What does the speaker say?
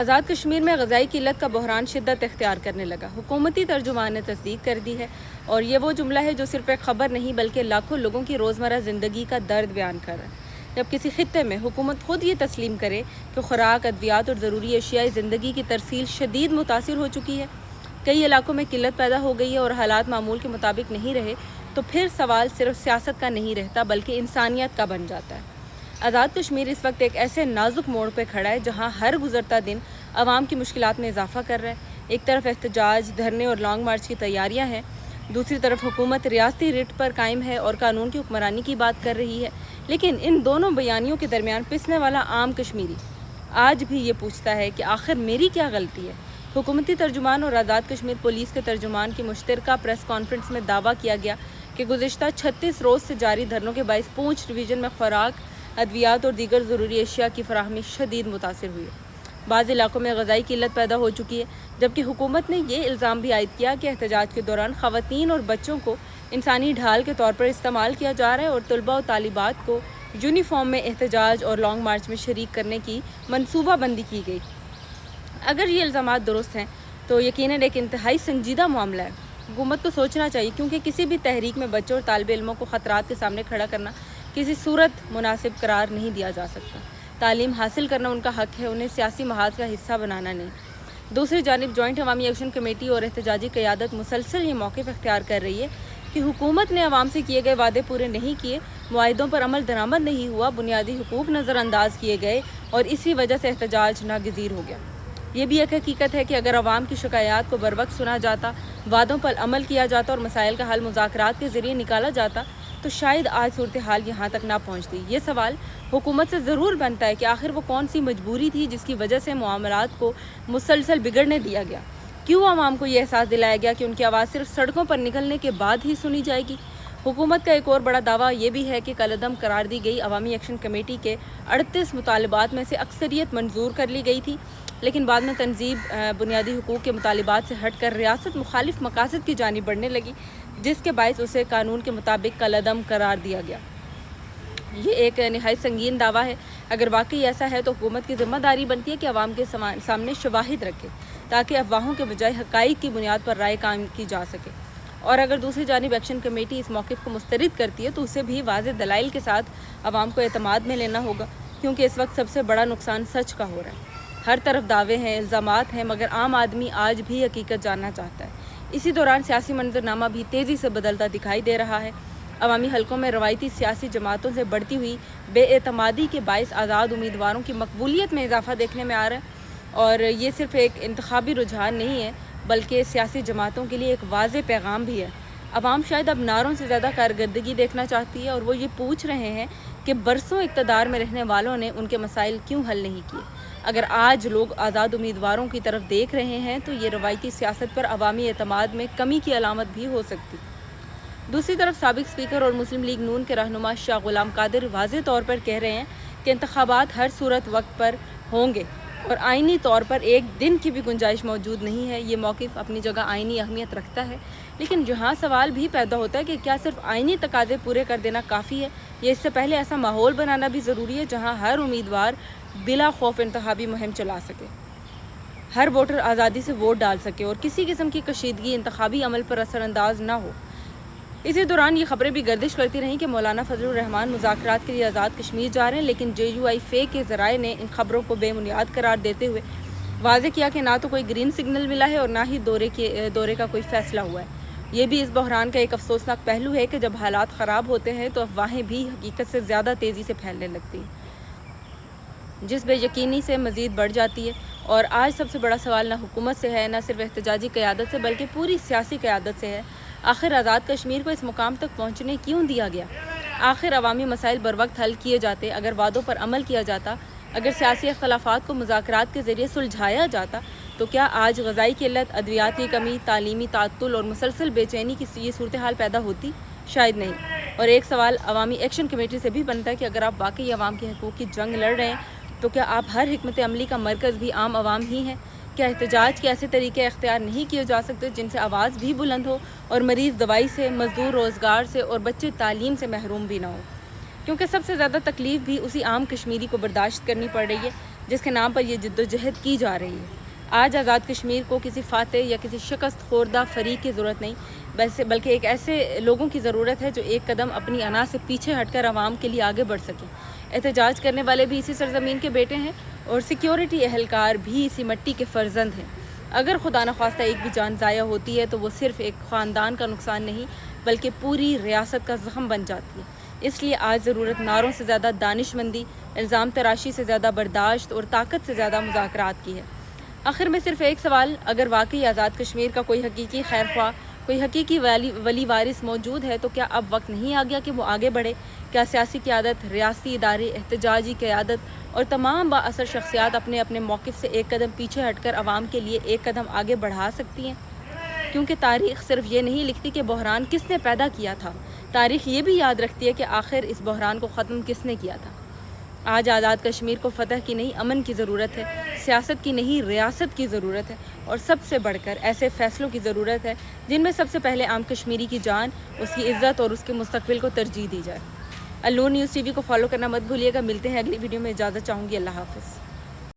آزاد کشمیر میں غذائی قلت کا بحران شدت اختیار کرنے لگا۔ حکومتی ترجمان نے تصدیق کر دی ہے اور یہ وہ جملہ ہے جو صرف ایک خبر نہیں بلکہ لاکھوں لوگوں کی روزمرہ زندگی کا درد بیان کر رہا ہے۔ جب کسی خطے میں حکومت خود یہ تسلیم کرے کہ خوراک، ادویات اور ضروری اشیاء زندگی کی ترسیل شدید متاثر ہو چکی ہے، کئی علاقوں میں قلت پیدا ہو گئی ہے اور حالات معمول کے مطابق نہیں رہے، تو پھر سوال صرف سیاست کا نہیں رہتا بلکہ انسانیت کا بن جاتا ہے۔ آزاد کشمیر اس وقت ایک ایسے نازک موڑ پہ کھڑا ہے جہاں ہر گزرتا دن عوام کی مشکلات میں اضافہ کر رہا ہے۔ ایک طرف احتجاج، دھرنے اور لانگ مارچ کی تیاریاں ہیں، دوسری طرف حکومت ریاستی ریٹ پر قائم ہے اور قانون کی حکمرانی کی بات کر رہی ہے، لیکن ان دونوں بیانیوں کے درمیان پسنے والا عام کشمیری آج بھی یہ پوچھتا ہے کہ آخر میری کیا غلطی ہے۔ حکومتی ترجمان اور آزاد کشمیر پولیس کے ترجمان کی مشترکہ پریس کانفرنس میں دعویٰ کیا گیا کہ گزشتہ 36 روز سے جاری دھرنوں کے باعث پونچھ ڈویژن میں خوراک، ادویات اور دیگر ضروری اشیاء کی فراہمی شدید متاثر ہوئی ہے۔ بعض علاقوں میں غذائی قلت پیدا ہو چکی ہے، جبکہ حکومت نے یہ الزام بھی عائد کیا کہ احتجاج کے دوران خواتین اور بچوں کو انسانی ڈھال کے طور پر استعمال کیا جا رہا ہے اور طلباء و طالبات کو یونیفارم میں احتجاج اور لانگ مارچ میں شریک کرنے کی منصوبہ بندی کی گئی۔ اگر یہ الزامات درست ہیں تو یقیناً ایک انتہائی سنجیدہ معاملہ ہے۔ حکومت کو سوچنا چاہیے، کیونکہ کسی بھی تحریک میں بچوں اور طالب علموں کو خطرات کے سامنے کھڑا کرنا کسی صورت مناسب قرار نہیں دیا جا سکتا۔ تعلیم حاصل کرنا ان کا حق ہے، انہیں سیاسی محاذ کا حصہ بنانا نہیں۔ دوسری جانب جوائنٹ عوامی ایکشن کمیٹی اور احتجاجی قیادت مسلسل یہ موقف اختیار کر رہی ہے کہ حکومت نے عوام سے کیے گئے وعدے پورے نہیں کیے، معاہدوں پر عمل درآمد نہیں ہوا، بنیادی حقوق نظر انداز کیے گئے اور اسی وجہ سے احتجاج ناگزیر ہو گیا۔ یہ بھی ایک حقیقت ہے کہ اگر عوام کی شکایات کو بروقت سنا جاتا، وعدوں پر عمل کیا جاتا اور مسائل کا حل مذاکرات کے ذریعے نکالا جاتا تو شاید آج صورتحال یہاں تک نہ پہنچتی۔ یہ سوال حکومت سے ضرور بنتا ہے کہ آخر وہ کون سی مجبوری تھی جس کی وجہ سے معاملات کو مسلسل بگڑنے دیا گیا؟ کیوں عوام کو یہ احساس دلایا گیا کہ ان کی آواز صرف سڑکوں پر نکلنے کے بعد ہی سنی جائے گی؟ حکومت کا ایک اور بڑا دعویٰ یہ بھی ہے کہ کالعدم قرار دی گئی عوامی ایکشن کمیٹی کے 38 مطالبات میں سے اکثریت منظور کر لی گئی تھی، لیکن بعد میں تنظیم بنیادی حقوق کے مطالبات سے ہٹ کر ریاست مخالف مقاصد کی جانب بڑھنے لگی، جس کے باعث اسے قانون کے مطابق کالعدم قرار دیا گیا۔ یہ ایک نہایت سنگین دعویٰ ہے۔ اگر واقعی ایسا ہے تو حکومت کی ذمہ داری بنتی ہے کہ عوام کے سامنے شواہد رکھے تاکہ افواہوں کے بجائے حقائق کی بنیاد پر رائے قائم کی جا سکے، اور اگر دوسری جانب ایکشن کمیٹی اس موقف کو مسترد کرتی ہے تو اسے بھی واضح دلائل کے ساتھ عوام کو اعتماد میں لینا ہوگا، کیونکہ اس وقت سب سے بڑا نقصان سچ کا ہو رہا ہے۔ ہر طرف دعوے ہیں، الزامات ہیں، مگر عام آدمی آج بھی حقیقت جاننا چاہتا ہے۔ اسی دوران سیاسی منظرنامہ بھی تیزی سے بدلتا دکھائی دے رہا ہے۔ عوامی حلقوں میں روایتی سیاسی جماعتوں سے بڑھتی ہوئی بے اعتمادی کے باعث آزاد امیدواروں کی مقبولیت میں اضافہ دیکھنے میں آ رہا ہے، اور یہ صرف ایک انتخابی رجحان نہیں ہے بلکہ سیاسی جماعتوں کے لیے ایک واضح پیغام بھی ہے۔ عوام شاید اب نعروں سے زیادہ کارکردگی دیکھنا چاہتی ہے، اور وہ یہ پوچھ رہے ہیں کہ برسوں اقتدار میں رہنے والوں نے ان کے مسائل کیوں حل نہیں کیے۔ اگر آج لوگ آزاد امیدواروں کی طرف دیکھ رہے ہیں تو یہ روایتی سیاست پر عوامی اعتماد میں کمی کی علامت بھی ہو سکتی۔ دوسری طرف سابق اسپیکر اور مسلم لیگ نون کے رہنما شاہ غلام قادر واضح طور پر کہہ رہے ہیں کہ انتخابات ہر صورت وقت پر ہوں گے اور آئینی طور پر ایک دن کی بھی گنجائش موجود نہیں ہے۔ یہ موقف اپنی جگہ آئینی اہمیت رکھتا ہے، لیکن جہاں سوال بھی پیدا ہوتا ہے کہ کیا صرف آئینی تقاضے پورے کر دینا کافی ہے، یا اس سے پہلے ایسا ماحول بنانا بھی ضروری ہے جہاں ہر امیدوار بلا خوف انتخابی مہم چلا سکے، ہر ووٹر آزادی سے ووٹ ڈال سکے اور کسی قسم کی کشیدگی انتخابی عمل پر اثر انداز نہ ہو۔ اسی دوران یہ خبریں بھی گردش کرتی رہیں کہ مولانا فضل الرحمان مذاکرات کے لیے آزاد کشمیر جا رہے ہیں، لیکن JUI کے ذرائع نے ان خبروں کو بے بنیاد قرار دیتے ہوئے واضح کیا کہ نہ تو کوئی گرین سگنل ملا ہے اور نہ ہی دورے کا کوئی فیصلہ ہوا ہے۔ یہ بھی اس بحران کا ایک افسوسناک پہلو ہے کہ جب حالات خراب ہوتے ہیں تو افواہیں بھی حقیقت سے زیادہ تیزی سے پھیلنے لگتی ہیں، جس بے یقینی سے مزید بڑھ جاتی ہے۔ اور آج سب سے بڑا سوال نہ حکومت سے ہے، نہ صرف احتجاجی قیادت سے، بلکہ پوری سیاسی قیادت سے ہے۔ آخر آزاد کشمیر کو اس مقام تک پہنچنے کیوں دیا گیا؟ آخر عوامی مسائل بروقت حل کیے جاتے، اگر وعدوں پر عمل کیا جاتا، اگر سیاسی اختلافات کو مذاکرات کے ذریعے سلجھایا جاتا، تو کیا آج غذائی قلت، ادویات کی کمی، تعلیمی تعطل اور مسلسل بے چینی کی یہ صورتحال پیدا ہوتی؟ شاید نہیں۔ اور ایک سوال عوامی ایکشن کمیٹی سے بھی بنتا ہے کہ اگر آپ واقعی عوام کے حقوق کی جنگ لڑ رہے ہیں تو کیا آپ ہر حکمت عملی کا مرکز بھی عام عوام ہی ہیں؟ کیا احتجاج کے ایسے طریقے اختیار نہیں کیے جا سکتے جن سے آواز بھی بلند ہو اور مریض دوائی سے، مزدور روزگار سے اور بچے تعلیم سے محروم بھی نہ ہو؟ کیونکہ سب سے زیادہ تکلیف بھی اسی عام کشمیری کو برداشت کرنی پڑ رہی ہے جس کے نام پر یہ جدوجہد کی جا رہی ہے۔ آج آزاد کشمیر کو کسی فاتح یا کسی شکست خوردہ فریق کی ضرورت نہیں، بلکہ ایک ایسے لوگوں کی ضرورت ہے جو ایک قدم اپنی انا سے پیچھے ہٹ کر عوام کے لیے آگے بڑھ سکیں۔ احتجاج کرنے والے بھی اسی سرزمین کے بیٹے ہیں اور سیکیورٹی اہلکار بھی اسی مٹی کے فرزند ہیں۔ اگر خدا نخواستہ ایک بھی جان ضائع ہوتی ہے تو وہ صرف ایک خاندان کا نقصان نہیں بلکہ پوری ریاست کا زخم بن جاتی ہے۔ اس لیے آج ضرورت نعروں سے زیادہ دانش مندی، الزام تراشی سے زیادہ برداشت اور طاقت سے زیادہ مذاکرات کی ہے۔ آخر میں صرف ایک سوال، اگر واقعی آزاد کشمیر کا کوئی حقیقی خیر خواہ، کوئی حقیقی ولی وارث موجود ہے تو کیا اب وقت نہیں آ گیا کہ وہ آگے بڑھے؟ کیا سیاسی قیادت، ریاستی ادارے، احتجاجی قیادت اور تمام با اثر شخصیات اپنے اپنے موقف سے ایک قدم پیچھے ہٹ کر عوام کے لیے ایک قدم آگے بڑھا سکتی ہیں؟ کیونکہ تاریخ صرف یہ نہیں لکھتی کہ بحران کس نے پیدا کیا تھا، تاریخ یہ بھی یاد رکھتی ہے کہ آخر اس بحران کو ختم کس نے کیا تھا۔ آج آزاد کشمیر کو فتح کی نہیں امن کی ضرورت ہے، سیاست کی نہیں ریاست کی ضرورت ہے، اور سب سے بڑھ کر ایسے فیصلوں کی ضرورت ہے جن میں سب سے پہلے عام کشمیری کی جان، اس کی عزت اور اس کے مستقبل کو ترجیح دی جائے۔ النور نیوز ٹی وی کو فالو کرنا مت بھولیے گا۔ ملتے ہیں اگلی ویڈیو میں، اجازت چاہوں گی، اللہ حافظ۔